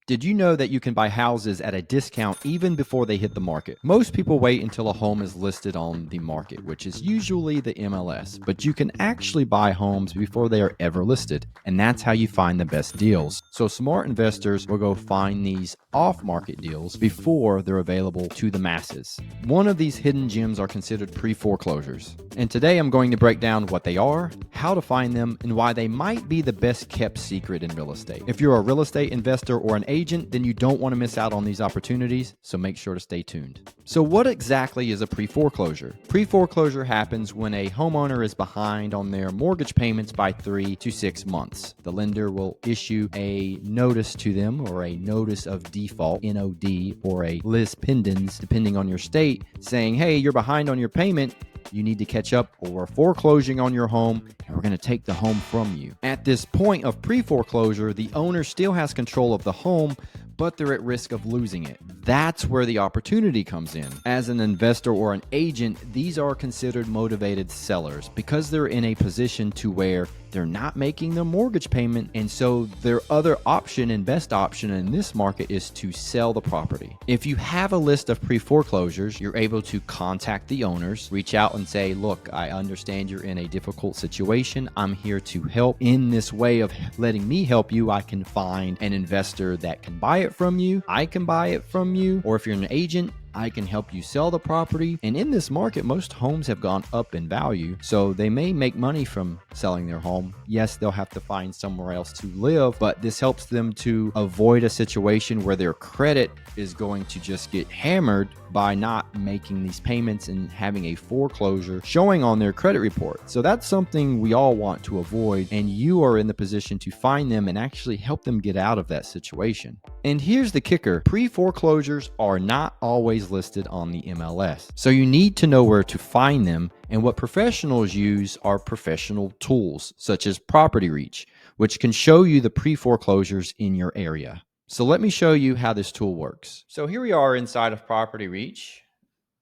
Did you know that you can buy houses at a discount even before they hit the market? Most people wait until a home is listed on the market, which is usually the MLS, but you can actually buy homes before they are ever listed, and that's how you find the best deals. So smart investors will go find these off-market deals before they're available to the masses. One of these hidden gems are considered pre-foreclosures, and today I'm going to break down what they are, how to find them, and why they might be the best kept secret in real estate. If you're a real estate investor or an agent, then you don't want to miss out on these opportunities, so make sure to stay tuned. So what exactly is a pre-foreclosure? Pre-foreclosure happens when a homeowner is behind on their mortgage payments by 3 to 6 months. The lender will issue a notice to them, or a notice of default, NOD, or a lis pendens, depending on your state, saying, hey, you're behind on your payment, you need to catch up, or we're foreclosing on your home and we're going to take the home from you. At this point of pre-foreclosure, the owner still has control of the home, but they're at risk of losing it. That's where the opportunity comes in. As an investor or an agent, these are considered motivated sellers because they're in a position to where they're not making their mortgage payment, and so their other option and best option in this market is to sell the property. If you have a list of pre-foreclosures, you're able to contact the owners, reach out and say, look, I understand you're in a difficult situation. I'm here to help. In this way of letting me help you, I can find an investor that can buy it from you. I can buy it from you. Or if you're an agent, I can help you sell the property. And in this market, most homes have gone up in value, so they may make money from selling their home. Yes, they'll have to find somewhere else to live, but this helps them to avoid a situation where their credit is going to just get hammered by not making these payments and having a foreclosure showing on their credit report. So that's something we all want to avoid, and you are in the position to find them and actually help them get out of that situation. And here's the kicker: pre-foreclosures are not always listed on the MLS. So you need to know where to find them, and what professionals use are professional tools such as PropertyReach, which can show you the pre-foreclosures in your area. So let me show you how this tool works. So here we are inside of PropertyReach.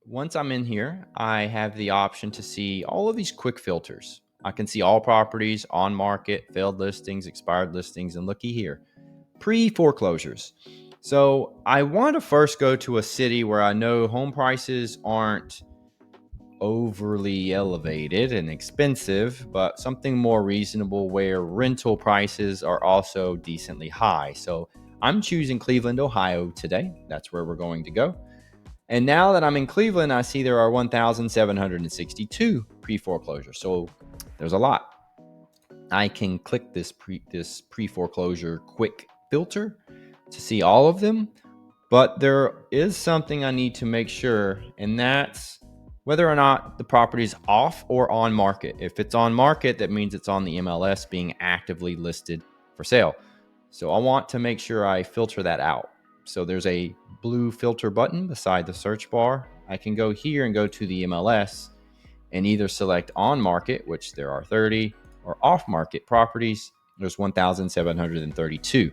Once I'm in here, I have the option to see all of these quick filters. I can see all properties, on market, failed listings, expired listings, and looky here, pre-foreclosures. So I want to first go to a city where I know home prices aren't overly elevated and expensive, but something more reasonable where rental prices are also decently high. So I'm choosing Cleveland, Ohio today. That's where we're going to go. And now that I'm in Cleveland, I see there are 1,762 pre-foreclosures. So there's a lot. I can click this pre-foreclosure quick filter to see all of them, but there is something I need to make sure, and that's whether or not the property is off or on market. If it's on market, that means it's on the MLS being actively listed for sale. So I want to make sure I filter that out. So there's a blue filter button beside the search bar. I can go here and go to the MLS and either select on market, which there are 30, or off market properties. There's 1,732.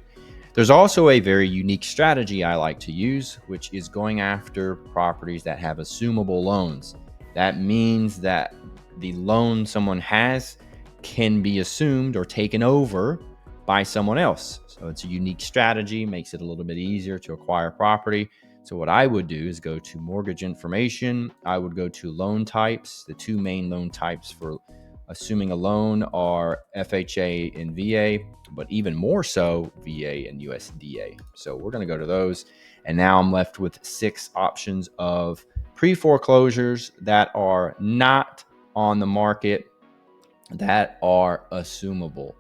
There's also a very unique strategy I like to use, which is going after properties that have assumable loans. That means that the loan someone has can be assumed or taken over by someone else. So it's a unique strategy, makes it a little bit easier to acquire property. So what I would do is go to mortgage information. I would go to loan types. The two main loan types for assuming a loan are FHA and VA, but even more so VA and USDA. So we're going to go to those. And now I'm left with 6 options of pre-foreclosures that are not on the market, that are assumable.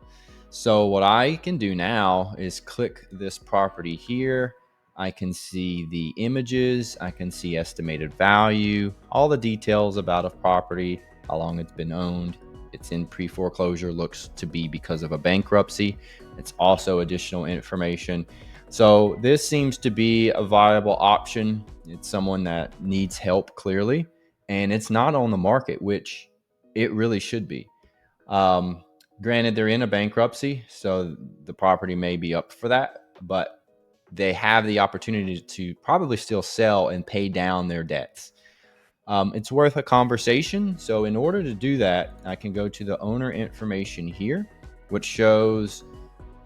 So what I can do now is click this property here. I can see the images, I can see estimated value, all the details about a property, how long it's been owned. It's in pre-foreclosure, looks to be because of a bankruptcy. It's also additional information. So this seems to be a viable option. It's someone that needs help clearly, and it's not on the market, which it really should be. Granted, they're in a bankruptcy, so the property may be up for that, but they have the opportunity to probably still sell and pay down their debts. It's worth a conversation. So in order to do that, I can go to the owner information here, which shows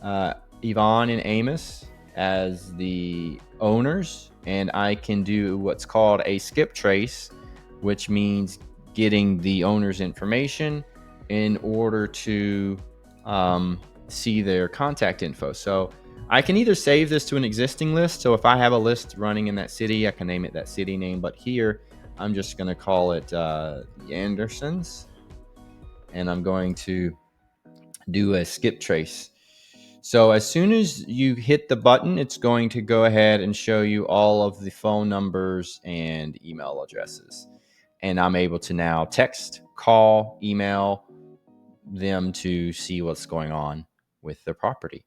Yvonne and Amos as the owners, and I can do what's called a skip trace, which means getting the owner's information in order to see their contact info. So I can either save this to an existing list. So if I have a list running in that city, I can name it that city name. But here, I'm just going to call it the Andersons, and I'm going to do a skip trace. So as soon as you hit the button, it's going to go ahead and show you all of the phone numbers and email addresses. And I'm able to now text, call, email them to see what's going on with their property.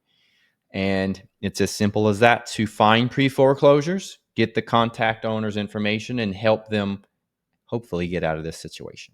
And it's as simple as that to find pre-foreclosures, get the contact owner's information, and help them hopefully get out of this situation.